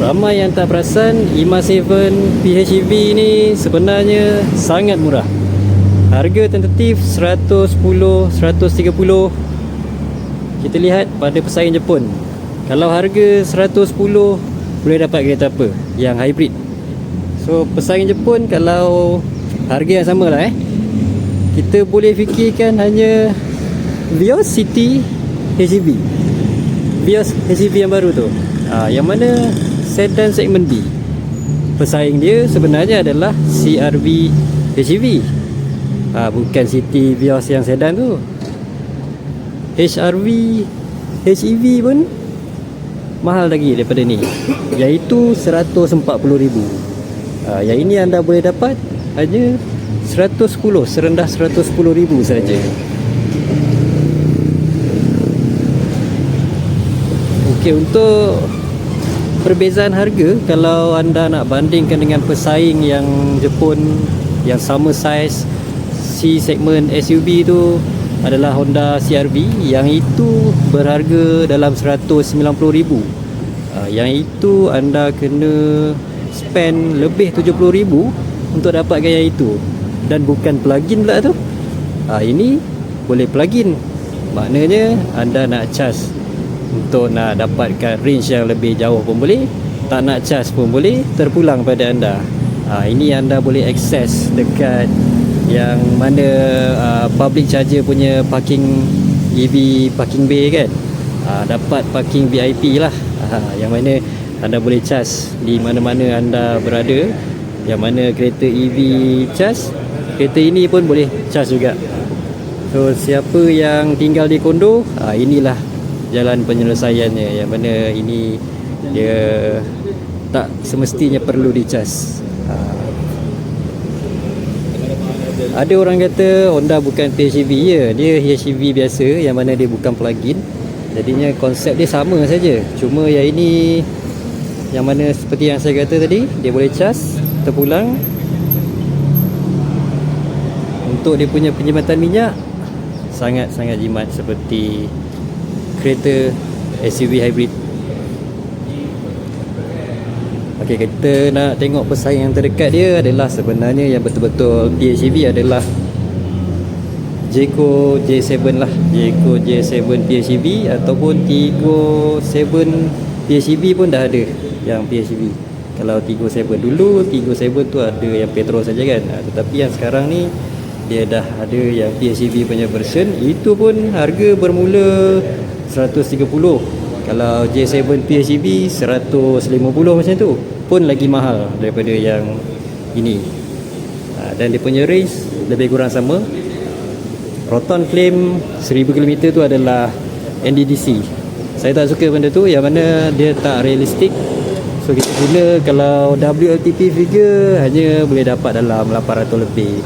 Ramai yang tak perasan IMA 7 PHEV ni sebenarnya sangat murah. Harga tentatif 110, 130. Kita lihat pada pesaing Jepun. Kalau harga 110 boleh dapat kereta apa? Yang hybrid. So pesaing Jepun kalau harga yang sama lah kita boleh fikirkan hanya Vios City HEV. Vios HEV yang baru tu, yang mana sedan segmen B. Pesaing dia sebenarnya adalah CR-V HEV, bukan City Vios yang sedan tu. HR-V HEV pun mahal lagi daripada ni, iaitu 140,000. Yang ini anda boleh dapat hanya 110, serendah 110,000 saja. Okey, untuk perbezaan harga, kalau anda nak bandingkan dengan pesaing yang Jepun yang sama saiz C segmen SUV tu adalah Honda CR-V, yang itu berharga dalam 190,000. Yang itu anda kena spend lebih 70,000 untuk dapatkan yang itu, dan bukan plug-in pula tu. Ini boleh plug-in, maknanya anda nak charge untuk nak dapatkan range yang lebih jauh pun boleh, tak nak charge pun boleh, terpulang pada anda. Ini anda boleh akses dekat yang mana public charger punya parking EV parking bay kan. Dapat parking VIP lah, yang mana anda boleh charge di mana-mana anda berada. Yang mana kereta EV charge, kereta ini pun boleh charge juga. So siapa yang tinggal di kondo, inilah jalan penyelesaiannya, yang mana ini dia tak semestinya perlu di-charge. Ada orang kata Honda bukan PHEV, ya, dia HEV biasa yang mana dia bukan plug-in. Jadinya konsep dia sama saja. Cuma yang ini, yang mana seperti yang saya kata tadi, dia boleh charge terpulang. Untuk dia punya penjimatan minyak sangat-sangat jimat seperti kereta SUV hybrid. Okey, kita nak tengok pesaing yang terdekat dia adalah sebenarnya yang betul-betul PHEV adalah Jayco J7 lah. Jayco J7 PHEV ataupun Tiggo 7 PHEV pun dah ada yang PHEV. Kalau Tiggo 7 dulu, Tiggo 7 tu ada yang petrol saja kan. Tetapi yang sekarang ni dia dah ada yang PHEV punya version. Itu pun harga bermula 130. Kalau J7 PHEV 150 macam tu, pun lagi mahal daripada yang ini. Dan dia punya range lebih kurang sama. Proton claim 1000 km tu adalah NDDC. Saya tak suka benda tu, yang mana dia tak realistik. So kita guna, kalau WLTP figure hanya boleh dapat dalam 800 lebih,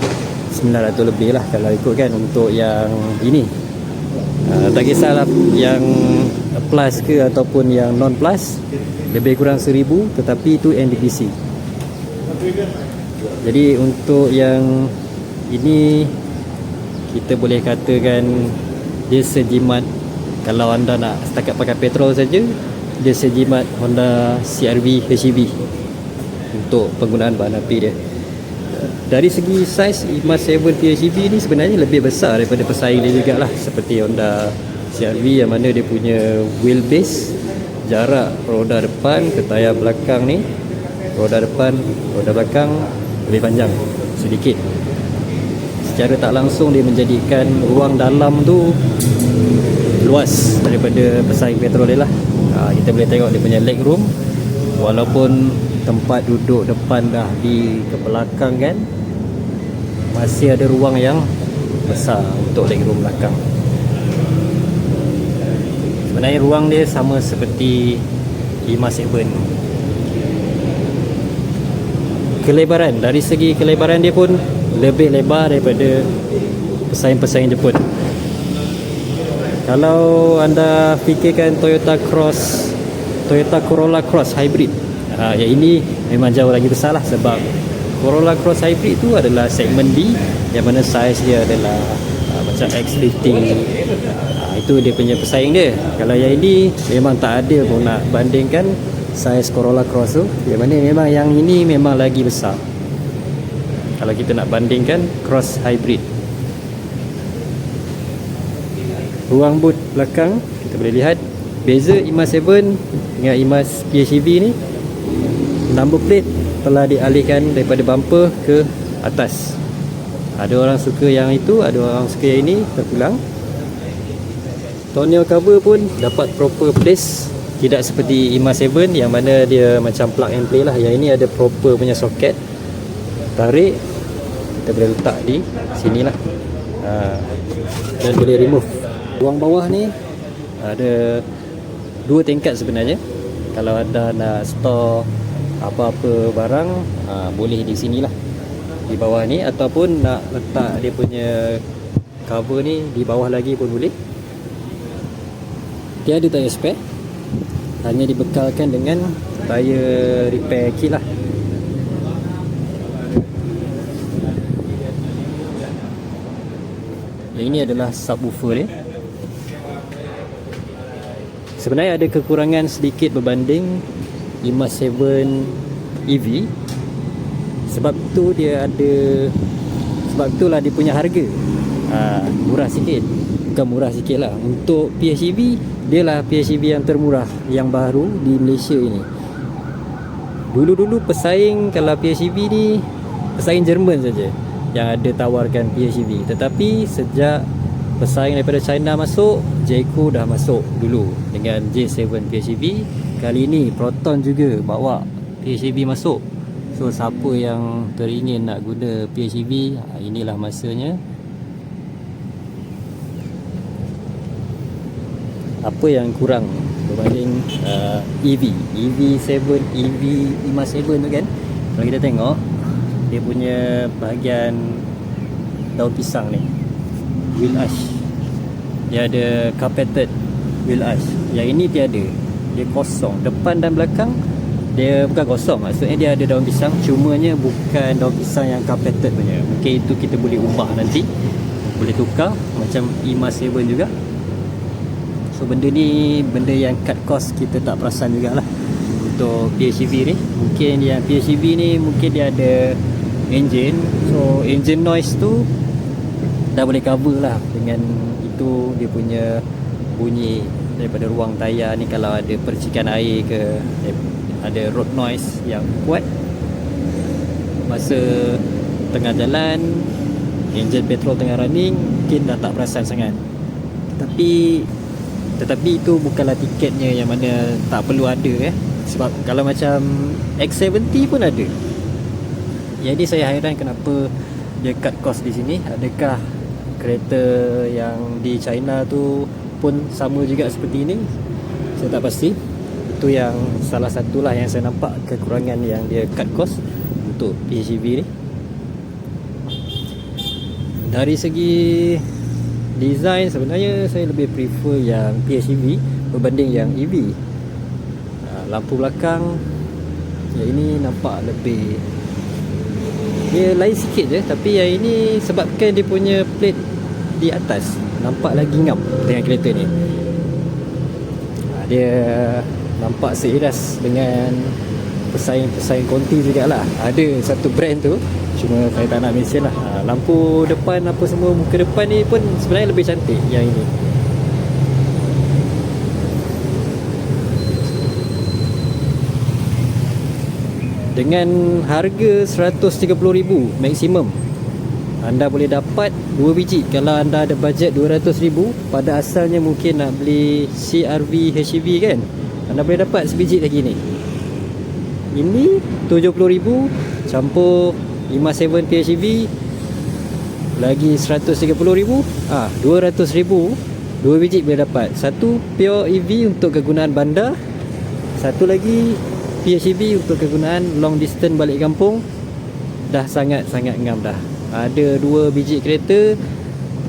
900 lebih lah kalau ikutkan untuk yang ini. Tak kisahlah yang plus ke ataupun yang non plus, lebih kurang 1000, tetapi itu NDDC. Jadi untuk yang ini kita boleh katakan dia sejimat, kalau anda nak setakat pakai petrol saja, dia sejimat Honda CR-V HEV untuk penggunaan bahan api dia. Dari segi saiz, IMA 7 PHEV ni sebenarnya lebih besar daripada pesaing dia jugalah, seperti Honda CR-V yang mana dia punya wheelbase, jarak roda depan ke tayar belakang ni, roda depan, roda belakang lebih panjang sedikit. Secara tak langsung dia menjadikan ruang dalam tu luas daripada pesaing petrol dia lah. Kita boleh tengok dia punya leg room, walaupun tempat duduk depan dah di ke belakang kan, masih ada ruang yang besar untuk leg room belakang. Sebenarnya ruang dia sama seperti IMA 7. Kelebaran, dari segi kelebaran dia pun lebih lebar daripada pesaing-pesaing Jepun. Kalau anda fikirkan Toyota Corolla Cross Hybrid, yang ini memang jauh lagi besar lah, sebab Corolla Cross Hybrid tu adalah segmen B, yang mana saiz dia adalah macam X50. Itu dia punya pesaing dia. Kalau yang ini memang tak ada pun nak bandingkan saiz Corolla Cross tu, yang mana memang yang ini memang lagi besar kalau kita nak bandingkan Cross Hybrid. Ruang boot belakang kita boleh lihat beza IMAZ 7 dengan IMAZ PHEV ni, number plate telah dialihkan daripada bumper ke atas. Ada orang suka yang itu, ada orang suka yang ini, terpulang. Tonneau cover pun dapat proper place, tidak seperti IMAZ 7 yang mana dia macam plug and play lah. Yang ini ada proper punya soket, tarik, kita boleh letak di sini lah, dan boleh remove. Ruang bawah ni ada 2 tingkat sebenarnya. Kalau anda nak store apa-apa barang, boleh di sini lah, di bawah ni, ataupun nak letak dia punya cover ni di bawah lagi pun boleh. Tiada tayar spare, hanya dibekalkan dengan tayar repair kit lah. Yang ini adalah subwoofer dia. Sebenarnya ada kekurangan sedikit berbanding IMAZ 7 EV. Sebab tu dia ada, sebab itulah dia punya harga murah sikit. Bukan murah sikit lah, untuk PHEV dia lah PHEV yang termurah yang baru di Malaysia ini. Dulu-dulu pesaing, kalau PHEV ni pesaing Jerman saja yang ada tawarkan PHEV. Tetapi sejak pesaing daripada China masuk, Jayco dah masuk dulu dengan J7 PHEV. Kali ni Proton juga bawa PHEV masuk. So siapa yang teringin nak guna PHEV, inilah masanya. Apa yang kurang berbanding EV 7, EV IMAZ 7 tu kan, kalau kita tengok dia punya bahagian daun pisang ni, wheel arch, dia ada carpeted wheel arch. Yang ini tiada, dia kosong. Depan dan belakang dia bukan kosong, maksudnya dia ada daun pisang, cumanya bukan daun pisang yang carpeted punya. Mungkin itu kita boleh ubah nanti, boleh tukar macam IMAZ 7 juga. So benda ni benda yang cut cost kita tak perasan jugalah untuk PHEV ni. Mungkin yang PHEV ni mungkin dia ada engine, so engine noise tu dah boleh cover lah dengan itu, dia punya bunyi daripada ruang tayar ni. Kalau ada percikan air ke, ada road noise yang kuat masa tengah jalan, enjin petrol tengah running, mungkin dah tak perasan sangat. Tetapi itu bukanlah tiketnya yang mana tak perlu ada Sebab kalau macam X70 pun ada. Jadi saya hairan kenapa dia cut cost di sini. Adakah kereta yang di China tu pun sama juga seperti ini? Saya tak pasti. Itu yang salah satulah yang saya nampak kekurangan yang dia cut cost untuk PHEV ni. Dari segi design sebenarnya saya lebih prefer yang PHEV berbanding yang EV. Lampu belakang yang ini nampak lebih, dia lain sikit je, tapi yang ini sebabkan dia punya plate di atas nampak lagi ngam dengan kereta ni. Dia nampak seiras dengan pesaing-pesaing konti jugalah. Ada satu brand tu, cuma saya tak nak mention lah. Lampu depan apa semua, muka depan ni pun sebenarnya lebih cantik yang ini. Dengan harga 130,000 maksimum, anda boleh dapat 2 biji. Kalau anda ada bajet 200,000, pada asalnya mungkin nak beli CR-V HEV kan, anda boleh dapat sebiji lagi ni. Ini 70,000 campur IMAZ 7 PHEV lagi 130,000, 200,000, 2 biji boleh dapat. Satu pure EV untuk kegunaan bandar, satu lagi PHEV untuk kegunaan long distance balik kampung. Dah sangat-sangat ngam dah. Ada 2 biji kereta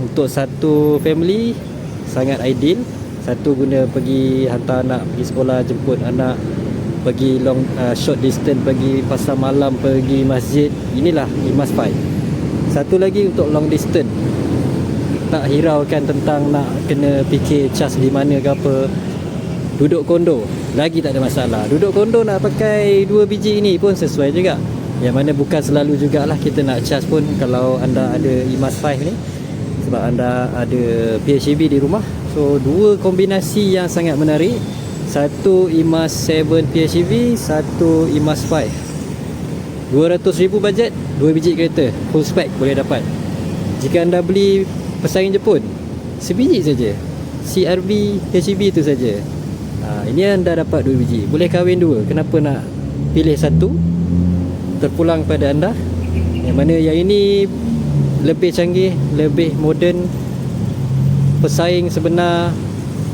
untuk satu family, sangat ideal. Satu guna pergi hantar anak pergi sekolah, jemput anak, pergi long short distance, pergi pasar malam, pergi masjid. Inilah IMAZ 5. Satu lagi untuk long distance, tak hiraukan tentang nak kena fikir cas di mana ke apa. duduk kondo lagi tak ada masalah. Duduk kondo nak pakai 2 biji ini pun sesuai juga. Yang mana bukan selalu jugalah kita nak charge pun kalau anda ada IMAS 5 ni, sebab anda ada PHEV di rumah. So dua kombinasi yang sangat menarik. Satu IMAS 7 PHEV, satu IMAS 5. 200,000 bajet, 2 biji kereta full spec boleh dapat. Jika anda beli pesaing Jepun, sebiji saja, CRV HEV tu saja. Ini anda dapat 2 biji, boleh kahwin 2. Kenapa nak pilih satu? Terpulang pada anda. Yang mana yang ini lebih canggih, lebih moden. Pesaing sebenar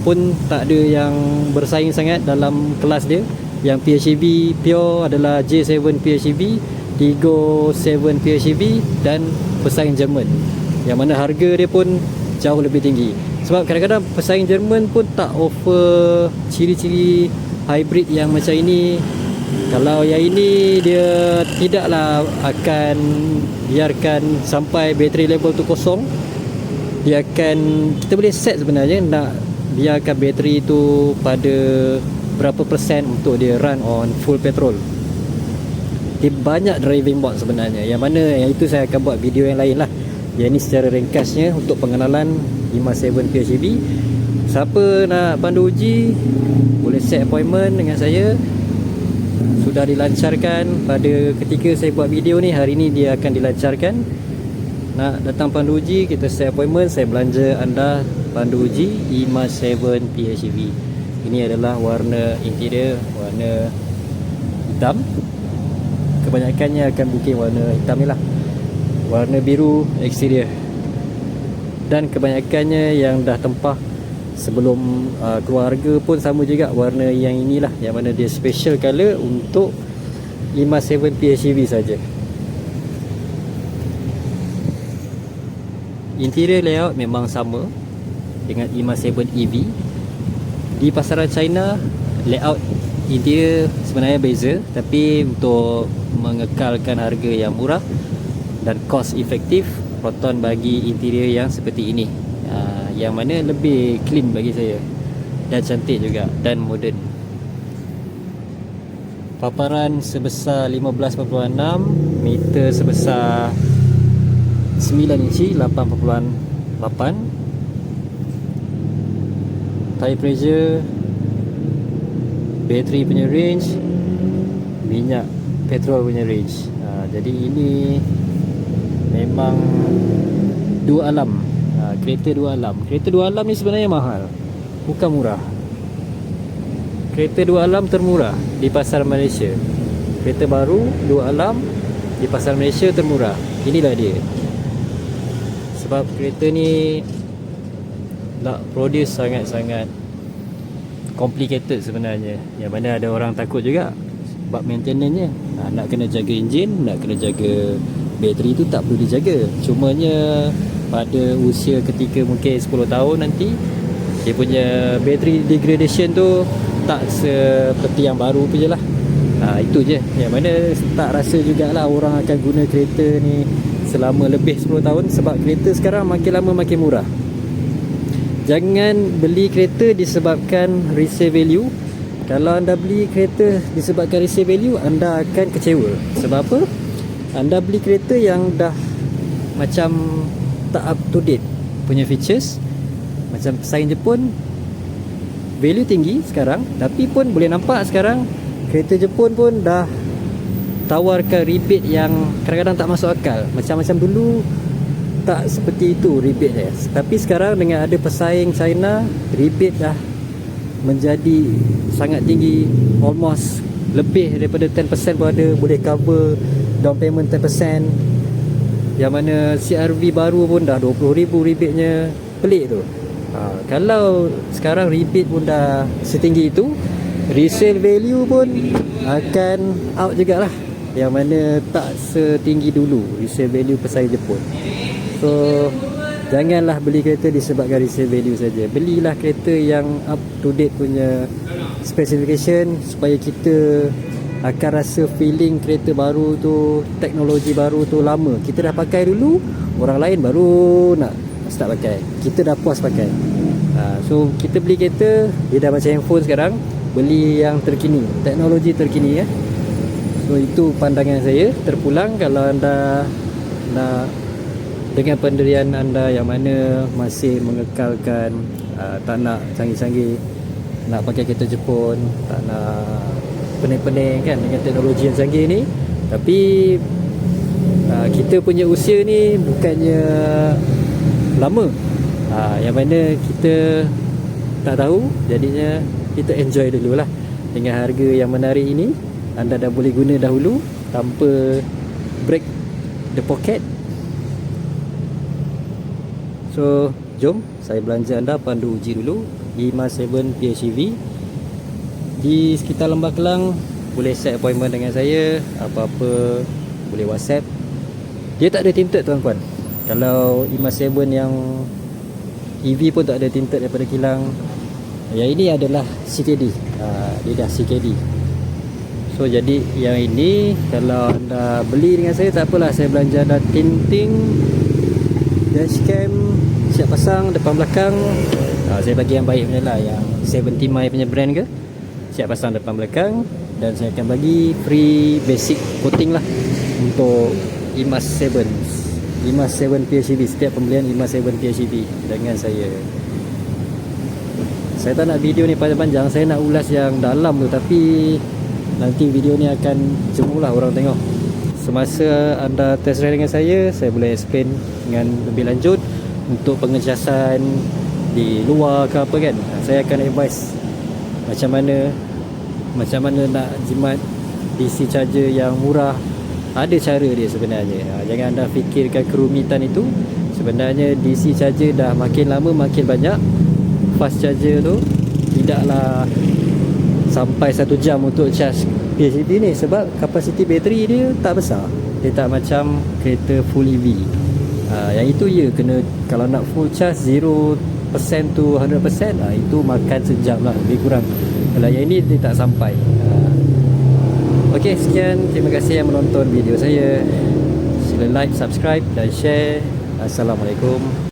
pun tak ada yang bersaing sangat dalam kelas dia. Yang PHEV pure adalah J7 PHEV, Tiggo 7 PHEV dan pesaing Jerman, yang mana harga dia pun jauh lebih tinggi. Sebab kadang-kadang pesaing Jerman pun tak offer ciri-ciri hybrid yang macam ini. Kalau yang ini dia tidaklah akan biarkan sampai bateri level tu kosong. Dia akan, kita boleh set sebenarnya nak biarkan bateri tu pada berapa persen untuk dia run on full petrol. Dia banyak driving mode sebenarnya, yang mana yang itu saya akan buat video yang lain lah. Yang ini secara ringkasnya untuk pengenalan IMAS 7 PHEV. Siapa nak pandu uji boleh set appointment dengan saya. Sudah dilancarkan pada ketika saya buat video ni. Hari ni dia akan dilancarkan. Nak datang pandu uji, kita set appointment. Saya belanja anda pandu uji IMAS 7 PHEV. Ini adalah warna interior, warna hitam. Kebanyakannya akan booking warna hitam ni lah. Warna biru eksterior. Dan kebanyakannya yang dah tempah sebelum keluar harga pun sama juga warna yang inilah, yang mana dia special color untuk IMAS 7 PHEV saja. Interior layout memang sama dengan IMAS 7 EV. Di pasaran China, layout interior sebenarnya beza, tapi untuk mengekalkan harga yang murah dan cost efektif, Proton bagi interior yang seperti ini, yang mana lebih clean bagi saya dan cantik juga dan moden. Paparan sebesar 15.6, meter sebesar 9 inci 8.8, tire pressure, bateri punya range, minyak petrol punya range. Jadi ini memang dua alam. Kereta dua alam. Kereta dua alam ni sebenarnya mahal, bukan murah. Kereta dua alam termurah di pasar Malaysia. Kereta baru dua alam di pasar Malaysia termurah. Inilah dia. Sebab kereta ni nak produce sangat-sangat complicated sebenarnya, yang mana ada orang takut juga sebab maintenance-nya. Nak kena jaga enjin, nak kena jaga bateri tu tak perlu dijaga. Cumanya pada usia ketika mungkin 10 tahun nanti, dia punya battery degradation tu tak seperti yang baru punya lah. Itu je yang mana tak rasa jugalah orang akan guna kereta ni selama lebih 10 tahun. Sebab kereta sekarang makin lama makin murah. Jangan beli kereta disebabkan resale value. Kalau anda beli kereta disebabkan resale value, anda akan kecewa. Sebab apa? Anda beli kereta yang dah macam tak up to date punya features. Macam pesaing Jepun, value tinggi sekarang, tapi pun boleh nampak sekarang kereta Jepun pun dah tawarkan rebate yang kadang-kadang tak masuk akal. Macam-macam dulu tak seperti itu rebate dia. Tapi sekarang dengan ada pesaing China, rebate dah menjadi sangat tinggi, almost lebih daripada 10% pun ada. Boleh cover down payment 10%. Yang mana CRV baru pun dah 20,000 rebate-nya. Pelik tu. Kalau sekarang rebate pun dah setinggi itu, resale value pun akan out jugalah. Yang mana tak setinggi dulu resale value pesaing Jepun. So janganlah beli kereta disebabkan resale value saja. Belilah kereta yang up to date punya specification, supaya kita akan rasa feeling kereta baru tu, teknologi baru tu lama. Kita dah pakai dulu, orang lain baru nak start pakai. Kita dah puas pakai. So kita beli kereta, dia dah macam handphone sekarang, beli yang terkini, teknologi terkini ya. So itu pandangan saya. Terpulang kalau anda nak, dengan pendirian anda yang mana masih mengekalkan tak nak canggih-canggih, nak pakai kereta Jepun, tak nak pening-pening kan dengan teknologi yang canggih ni, tapi kita punya usia ni bukannya lama, yang mana kita tak tahu, jadinya kita enjoy dulu lah. Dengan harga yang menarik ini, anda dah boleh guna dahulu tanpa break the pocket. So jom saya belanja anda pandu uji dulu IMA 7 PHEV di sekitar Lembah Kelang. Boleh set appointment dengan saya, apa-apa boleh WhatsApp. Dia tak ada tinted tuan-tuan. Kalau IMA 7 yang EV pun tak ada tinted daripada kilang. Yang ini adalah CKD. Dia dah CKD. So jadi yang ini kalau anda beli dengan saya, tak apalah, saya belanja anda tinting, dashcam siap pasang depan belakang. Saya bagi yang baik punya lah, yang 70 mile punya brand ke, siap pasang depan belakang. Dan saya akan bagi free basic coating lah untuk IMA 7 PHEV. Setiap pembelian IMA 7 PHEV dengan saya. Saya tak nak video ni panjang-panjang, saya nak ulas yang dalam tu, tapi nanti video ni akan jemuh lah orang tengok. Semasa anda test drive dengan saya boleh explain dengan lebih lanjut untuk pengecasan di luar ke apa kan. Saya akan advise macam mana nak jimat DC charger yang murah. Ada cara dia sebenarnya. Jangan anda fikirkan kerumitan itu. Sebenarnya DC charger dah makin lama makin banyak. Fast charger tu tidaklah sampai 1 jam untuk charge PHEV ni, sebab kapasiti bateri dia tak besar. Dia tak macam kereta full EV. Yang itu ya, kena kalau nak full charge 0% to 100%, itu makan sejam lah lebih kurang. Kalau yang ini dia tak sampai. Okey, sekian, terima kasih yang menonton video saya. Sila like, subscribe dan share. Assalamualaikum.